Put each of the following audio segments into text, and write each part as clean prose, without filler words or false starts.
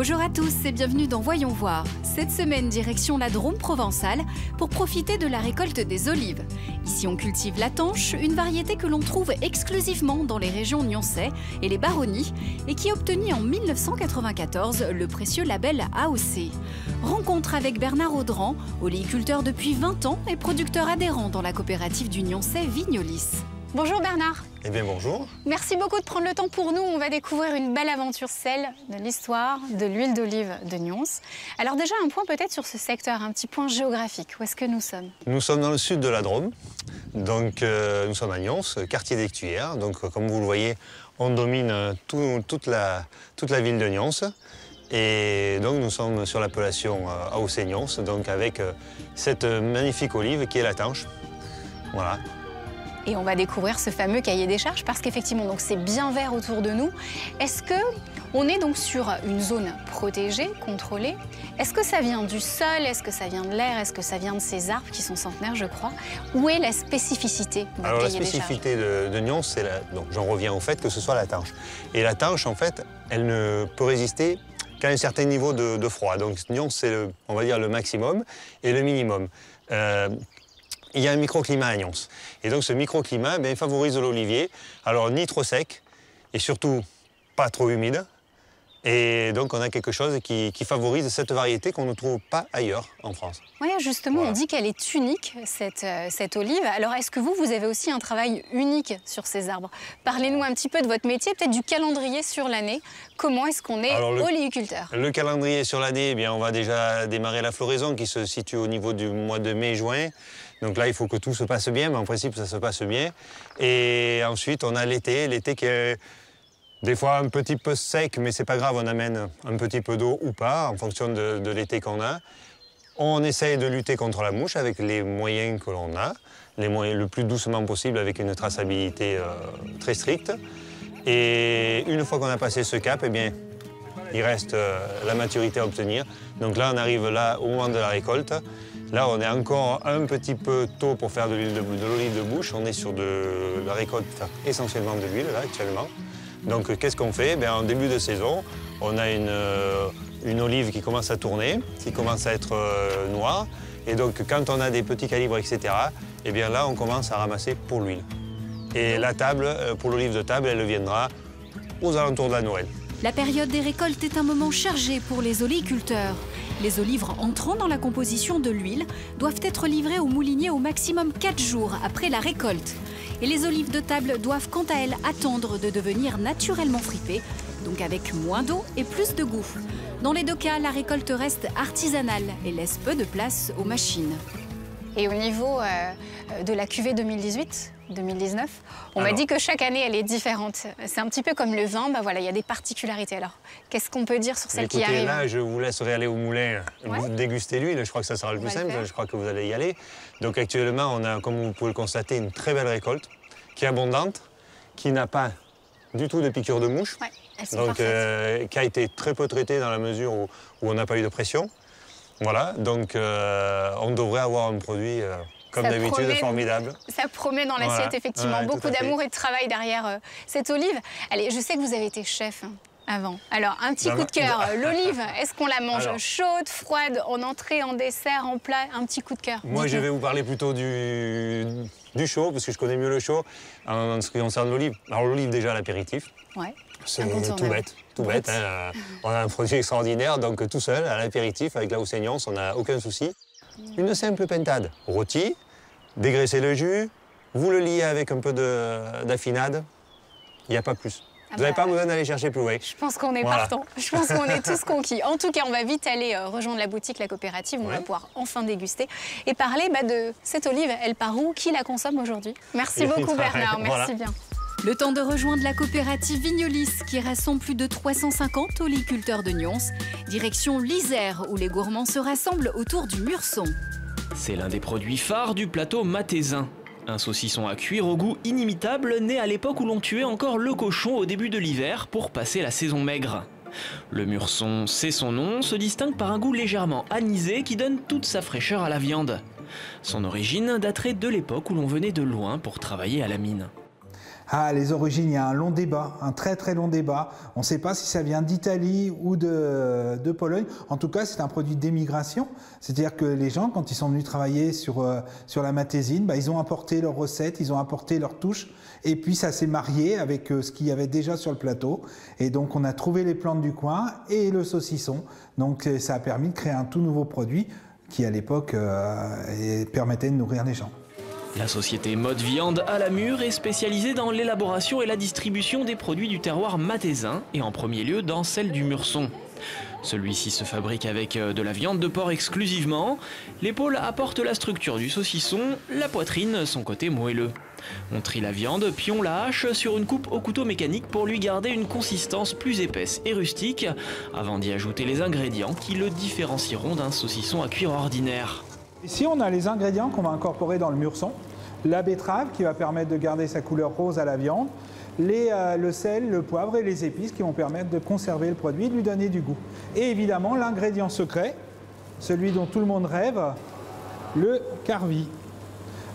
Bonjour à tous et bienvenue dans Voyons voir. Cette semaine, direction la Drôme provençale pour profiter de la récolte des olives. Ici, on cultive la tanche, une variété que l'on trouve exclusivement dans les régions nyonçais et les baronnies et qui a obtenu en 1994 le précieux label AOC. Rencontre avec Bernard Audran, oléiculteur depuis 20 ans et producteur adhérent dans la coopérative du Nyonçais Vignolis. Bonjour Bernard. Eh bien bonjour. Merci beaucoup de prendre le temps pour nous. On va découvrir une belle aventure, celle de l'histoire de l'huile d'olive de Nyons. Alors déjà un point peut-être sur ce secteur, un petit point géographique. Où est-ce que nous sommes? Nous sommes dans le sud de la Drôme. Donc nous sommes à Nyons, quartier d'Ectuaire. Donc comme vous le voyez, on domine toute la ville de Nyons. Et donc nous sommes sur l'appellation AOC Nyons, donc avec cette magnifique olive qui est la tanche. Voilà. Et on va découvrir ce fameux cahier des charges parce qu'effectivement, donc c'est bien vert autour de nous. Est-ce que on est donc sur une zone protégée, contrôlée? Est-ce que ça vient du sol? Est-ce que ça vient de l'air? Est-ce que ça vient de ces arbres qui sont centenaires, je crois? Où est la spécificité de Alors la cahier des charges? spécificité de Nyons, c'est donc j'en reviens au fait que ce soit la tanche. Et la tanche, en fait, elle ne peut résister qu'à un certain niveau de froid. Donc Nyons, c'est on va dire le maximum et le minimum. Il y a un microclimat à Nyons. Et donc ce microclimat favorise l'olivier. Alors ni trop sec et surtout pas trop humide. Et donc on a quelque chose qui favorise cette variété qu'on ne trouve pas ailleurs en France. Oui, justement, voilà. On dit qu'elle est unique, cette olive. Alors est-ce que vous avez aussi un travail unique sur ces arbres? Parlez-nous un petit peu de votre métier, peut-être du calendrier sur l'année. Comment est-ce qu'on est oléiculteur? Le calendrier sur l'année, on va déjà démarrer la floraison qui se situe au niveau du mois de mai-juin. Donc là, il faut que tout se passe bien, mais en principe, ça se passe bien. Et ensuite, on a l'été qui est des fois un petit peu sec, mais c'est pas grave, on amène un petit peu d'eau ou pas, en fonction de l'été qu'on a. On essaye de lutter contre la mouche avec les moyens que l'on a, le plus doucement possible avec une traçabilité très stricte. Et une fois qu'on a passé ce cap, il reste la maturité à obtenir. Donc là, on arrive là au moment de la récolte. Là, on est encore un petit peu tôt pour faire de l'olive de bouche. On est sur de la récolte, essentiellement de l'huile, là, actuellement. Donc, qu'est-ce qu'on fait? En début de saison, on a une olive qui commence à tourner, qui commence à être noire. Et donc, quand on a des petits calibres, etc., là, on commence à ramasser pour l'huile. Et la table, pour l'olive de table, elle viendra aux alentours de la Noël. La période des récoltes est un moment chargé pour les oléiculteurs. Les olives entrant dans la composition de l'huile doivent être livrées au moulinier au maximum 4 jours après la récolte. Et les olives de table doivent quant à elles attendre de devenir naturellement fripées, donc avec moins d'eau et plus de goût. Dans les deux cas, la récolte reste artisanale et laisse peu de place aux machines. Et au niveau de la cuvée 2018-2019, on m'a dit que chaque année, elle est différente. C'est un petit peu comme le vin, il y a des particularités. Alors, qu'est-ce qu'on peut dire sur celle qui arrive? Là, je vous laisserai aller au moulin, déguster l'huile. Je crois que ça sera le plus simple. Je crois que vous allez y aller. Donc actuellement, on a, comme vous pouvez le constater, une très belle récolte, qui est abondante, qui n'a pas du tout de piqûres de mouche. Ouais, elles sont donc, qui a été très peu traitée dans la mesure où on n'a pas eu de pression. Voilà, donc on devrait avoir un produit, comme d'habitude, formidable. Ça promet dans l'assiette, effectivement. Ouais, beaucoup d'amour et de travail derrière cette olive. Allez, je sais que vous avez été chef avant. Alors, un petit coup de cœur. L'olive, est-ce qu'on la mange chaude, froide, en entrée, en dessert, en plat? Un petit coup de cœur. Moi, je vais vous parler plutôt du chaud, parce que je connais mieux le chaud, en ce qui concerne l'olive. Alors, l'olive, déjà, à l'apéritif. Ouais. C'est tout bête. Hein. On a un produit extraordinaire, donc tout seul, à l'apéritif, avec la AOC Nyons, on n'a aucun souci. Une simple pintade rôtie, dégraissez le jus, vous le liez avec un peu d'affinade, il n'y a pas plus. Vous n'avez pas besoin d'aller chercher plus loin. Je pense qu'on est partant. Je pense qu'on est tous conquis. En tout cas, on va vite aller rejoindre la boutique, la coopérative. On va pouvoir enfin déguster et parler de cette olive. Elle part où? Qui la consomme aujourd'hui? Merci beaucoup Bernard, merci bien. Le temps de rejoindre la coopérative Vignolis qui rassemble plus de 350 oléiculteurs de Nyons. Direction l'Isère où les gourmands se rassemblent autour du mûrson. C'est l'un des produits phares du plateau mathésin. Un saucisson à cuire au goût inimitable, né à l'époque où l'on tuait encore le cochon au début de l'hiver pour passer la saison maigre. Le mûrson, c'est son nom, se distingue par un goût légèrement anisé qui donne toute sa fraîcheur à la viande. Son origine daterait de l'époque où l'on venait de loin pour travailler à la mine. Ah, les origines, il y a un long débat, un très très long débat. On ne sait pas si ça vient d'Italie ou de Pologne. En tout cas, c'est un produit d'émigration. C'est-à-dire que les gens, quand ils sont venus travailler sur la matésine, ils ont apporté leurs recettes, ils ont apporté leurs touches. Et puis ça s'est marié avec ce qu'il y avait déjà sur le plateau. Et donc on a trouvé les plantes du coin et le saucisson. Donc ça a permis de créer un tout nouveau produit qui à l'époque permettait de nourrir les gens. La société Mode Viande à la Mure est spécialisée dans l'élaboration et la distribution des produits du terroir mathésin et en premier lieu dans celle du Murson. Celui-ci se fabrique avec de la viande de porc exclusivement. L'épaule apporte la structure du saucisson, la poitrine son côté moelleux. On trie la viande puis on la hache sur une coupe au couteau mécanique pour lui garder une consistance plus épaisse et rustique avant d'y ajouter les ingrédients qui le différencieront d'un saucisson à cuire ordinaire. Ici, on a les ingrédients qu'on va incorporer dans le Murson. La betterave qui va permettre de garder sa couleur rose à la viande, le sel, le poivre et les épices qui vont permettre de conserver le produit et de lui donner du goût. Et évidemment, l'ingrédient secret, celui dont tout le monde rêve, le carvi.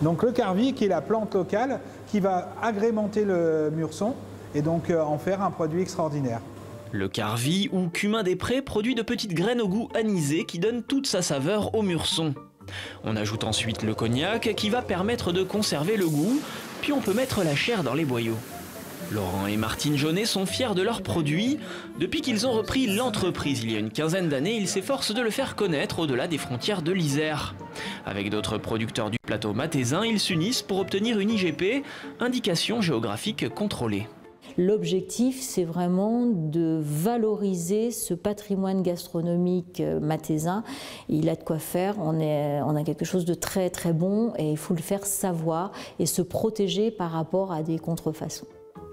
Donc le carvi qui est la plante locale qui va agrémenter le Murson et donc en faire un produit extraordinaire. Le carvi ou cumin des prés produit de petites graines au goût anisé qui donnent toute sa saveur au Murson. On ajoute ensuite le cognac qui va permettre de conserver le goût, puis on peut mettre la chair dans les boyaux. Laurent et Martine Jaunet sont fiers de leurs produits. Depuis qu'ils ont repris l'entreprise il y a une quinzaine d'années, ils s'efforcent de le faire connaître au-delà des frontières de l'Isère. Avec d'autres producteurs du plateau mathésin, ils s'unissent pour obtenir une IGP, indication géographique contrôlée. L'objectif, c'est vraiment de valoriser ce patrimoine gastronomique mathésin. Il a de quoi faire, on a quelque chose de très très bon et il faut le faire savoir et se protéger par rapport à des contrefaçons.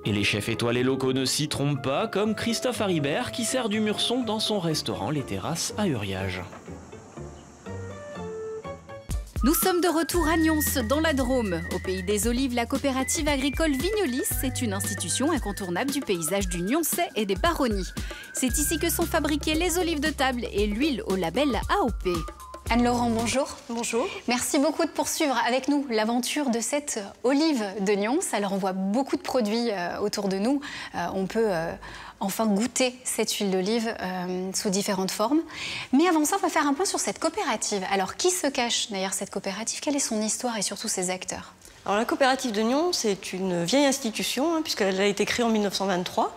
Et les chefs étoilés locaux ne s'y trompent pas, comme Christophe Haribert qui sert du Murson dans son restaurant Les Terrasses à Uriage. Nous sommes de retour à Nyons, dans la Drôme. Au pays des olives, la coopérative agricole Vignolis est une institution incontournable du paysage du Nyonçais et des Baronnies. C'est ici que sont fabriquées les olives de table et l'huile au label AOP. Anne-Laurent, bonjour. Bonjour. Merci beaucoup de poursuivre avec nous l'aventure de cette olive de Nyons. Alors on voit beaucoup de produits autour de nous. On peut enfin goûter cette huile d'olive sous différentes formes. Mais avant ça, on va faire un point sur cette coopérative. Alors qui se cache derrière cette coopérative? Quelle est son histoire et surtout ses acteurs? Alors la coopérative de Nyons, c'est une vieille institution puisqu'elle a été créée en 1923.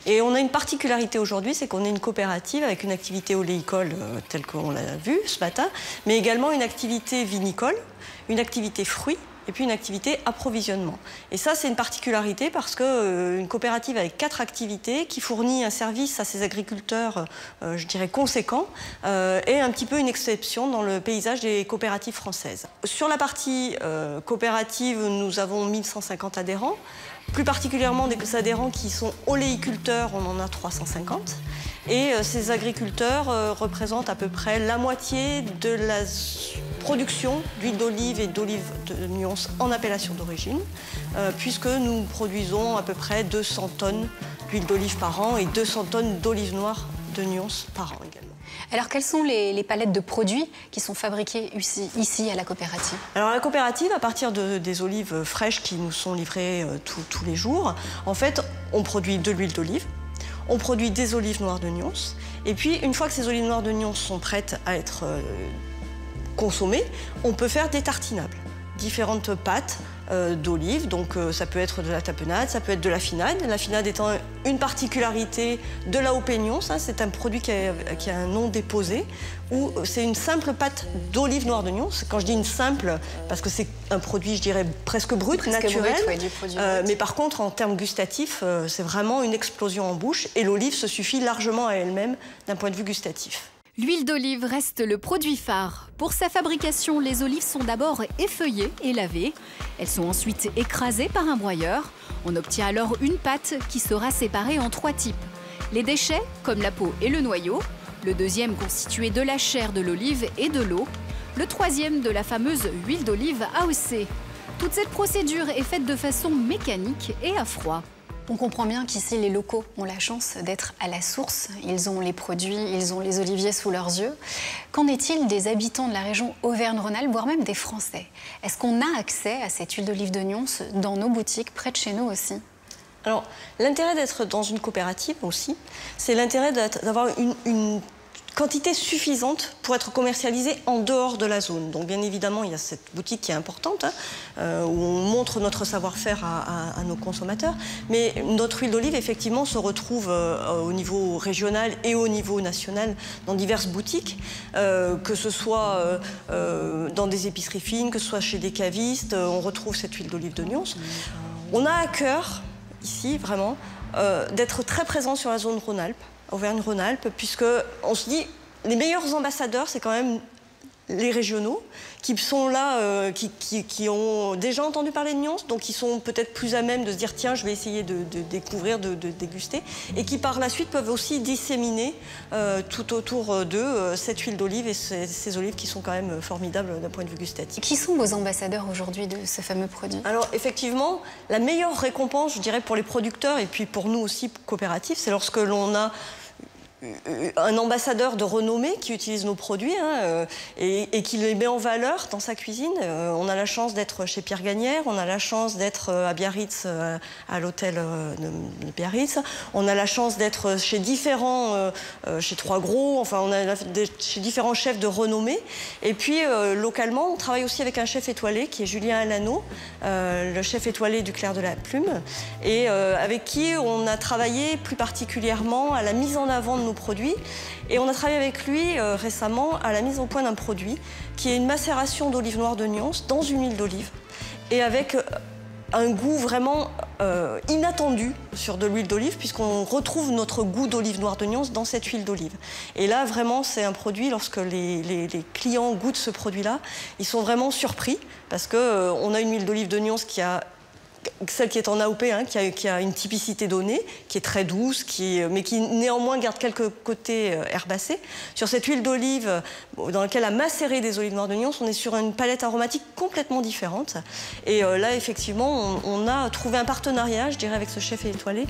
Et on a une particularité aujourd'hui, c'est qu'on est une coopérative avec une activité oléicole telle qu'on l'a vu ce matin, mais également une activité vinicole, une activité fruits et puis une activité approvisionnement. Et ça, c'est une particularité parce qu'une coopérative avec 4 activités qui fournit un service à ses agriculteurs, je dirais, conséquent, est un petit peu une exception dans le paysage des coopératives françaises. Sur la partie coopérative, nous avons 1150 adhérents. Plus particulièrement des adhérents qui sont oléiculteurs, on en a 350. Et ces agriculteurs représentent à peu près la moitié de la production d'huile d'olive et d'olive de Nyons en appellation d'origine, puisque nous produisons à peu près 200 tonnes d'huile d'olive par an et 200 tonnes d'olive noire de Nyons par an également. Alors, quelles sont les palettes de produits qui sont fabriquées ici à la coopérative? Alors, la coopérative, à partir des olives fraîches qui nous sont livrées tous les jours, en fait, on produit de l'huile d'olive, on produit des olives noires de Nyons, et puis, une fois que ces olives noires de Nyons sont prêtes à être consommées, on peut faire des tartinables. Différentes pâtes d'olive, donc ça peut être de la tapenade, ça peut être de la finade. La finade étant une particularité de l'AOP Nyons, c'est un produit qui a un nom déposé, où c'est une simple pâte d'olive noire de Nyons. Quand je dis une simple, parce que c'est un produit, je dirais, presque brut, naturel, brut, ouais, du produit brut. Mais par contre, en termes gustatifs, c'est vraiment une explosion en bouche, et l'olive se suffit largement à elle-même d'un point de vue gustatif. L'huile d'olive reste le produit phare. Pour sa fabrication, les olives sont d'abord effeuillées et lavées. Elles sont ensuite écrasées par un broyeur. On obtient alors une pâte qui sera séparée en 3 types. Les déchets, comme la peau et le noyau. Le deuxième constitué de la chair de l'olive et de l'eau. Le troisième de la fameuse huile d'olive AOC. Toute cette procédure est faite de façon mécanique et à froid. On comprend bien qu'ici, les locaux ont la chance d'être à la source. Ils ont les produits, ils ont les oliviers sous leurs yeux. Qu'en est-il des habitants de la région Auvergne-Rhône-Alpes, voire même des Français? Est-ce qu'on a accès à cette huile d'olive de Nyons dans nos boutiques, près de chez nous aussi? Alors, l'intérêt d'être dans une coopérative aussi, c'est l'intérêt d'avoir une quantité suffisante pour être commercialisée en dehors de la zone. Donc bien évidemment, il y a cette boutique qui est importante, où on montre notre savoir-faire à nos consommateurs, mais notre huile d'olive, effectivement, se retrouve au niveau régional et au niveau national dans diverses boutiques, que ce soit dans des épiceries fines, que ce soit chez des cavistes, on retrouve cette huile d'olive de Nyons. On a à cœur, ici, vraiment, d'être très présent sur la zone Rhône-Alpes, Auvergne-Rhône-Alpes, puisque on se dit les meilleurs ambassadeurs, c'est quand même les régionaux qui sont là, qui ont déjà entendu parler de Nyons, donc qui sont peut-être plus à même de se dire tiens, je vais essayer de découvrir, de déguster, et qui par la suite peuvent aussi disséminer tout autour d'eux cette huile d'olive et ces olives qui sont quand même formidables d'un point de vue gustatif. Qui sont vos ambassadeurs aujourd'hui de ce fameux produit? Alors effectivement, la meilleure récompense, je dirais, pour les producteurs et puis pour nous aussi coopératifs, c'est lorsque l'on a un ambassadeur de renommée qui utilise nos produits et qui les met en valeur dans sa cuisine. On a la chance d'être chez Pierre Gagnère, on a la chance d'être à Biarritz, à l'hôtel de Biarritz, on a la chance d'être chez chez Trois Gros, enfin on a chez différents chefs de renommée. Et puis localement, on travaille aussi avec un chef étoilé qui est Julien Alano, le chef étoilé du Clair de la Plume, et avec qui on a travaillé plus particulièrement à la mise en avant de nos produits. Et on a travaillé avec lui récemment à la mise au point d'un produit qui est une macération d'olive noire de Nyons dans une huile d'olive et avec un goût vraiment inattendu sur de l'huile d'olive puisqu'on retrouve notre goût d'olive noire de Nyons dans cette huile d'olive. Et là vraiment c'est un produit, lorsque les clients goûtent ce produit-là, ils sont vraiment surpris parce qu'on a une huile d'olive de Nyons qui a celle qui est en AOP, qui a une typicité donnée, qui est très douce, mais qui néanmoins garde quelques côtés herbacés. Sur cette huile d'olive dans laquelle a macéré des olives noires de Nyons, on est sur une palette aromatique complètement différente. Et là, effectivement, on a trouvé un partenariat, je dirais, avec ce chef étoilé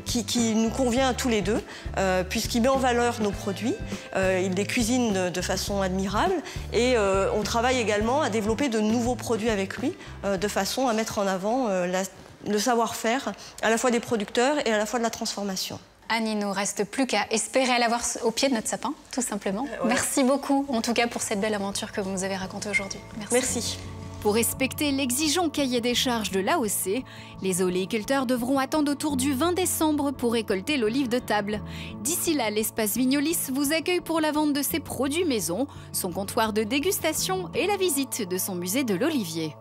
qui nous convient à tous les deux, puisqu'il met en valeur nos produits, il les cuisine de façon admirable et on travaille également à développer de nouveaux produits avec lui, de façon à mettre en avant le savoir-faire à la fois des producteurs et à la fois de la transformation. Anne, il ne nous reste plus qu'à espérer l'avoir au pied de notre sapin, tout simplement. Ouais. Merci beaucoup, en tout cas, pour cette belle aventure que vous nous avez racontée aujourd'hui. Merci. Pour respecter l'exigeant cahier des charges de l'AOC, les oléiculteurs devront attendre autour du 20 décembre pour récolter l'olive de table. D'ici là, l'espace Vignolis vous accueille pour la vente de ses produits maison, son comptoir de dégustation et la visite de son musée de l'olivier.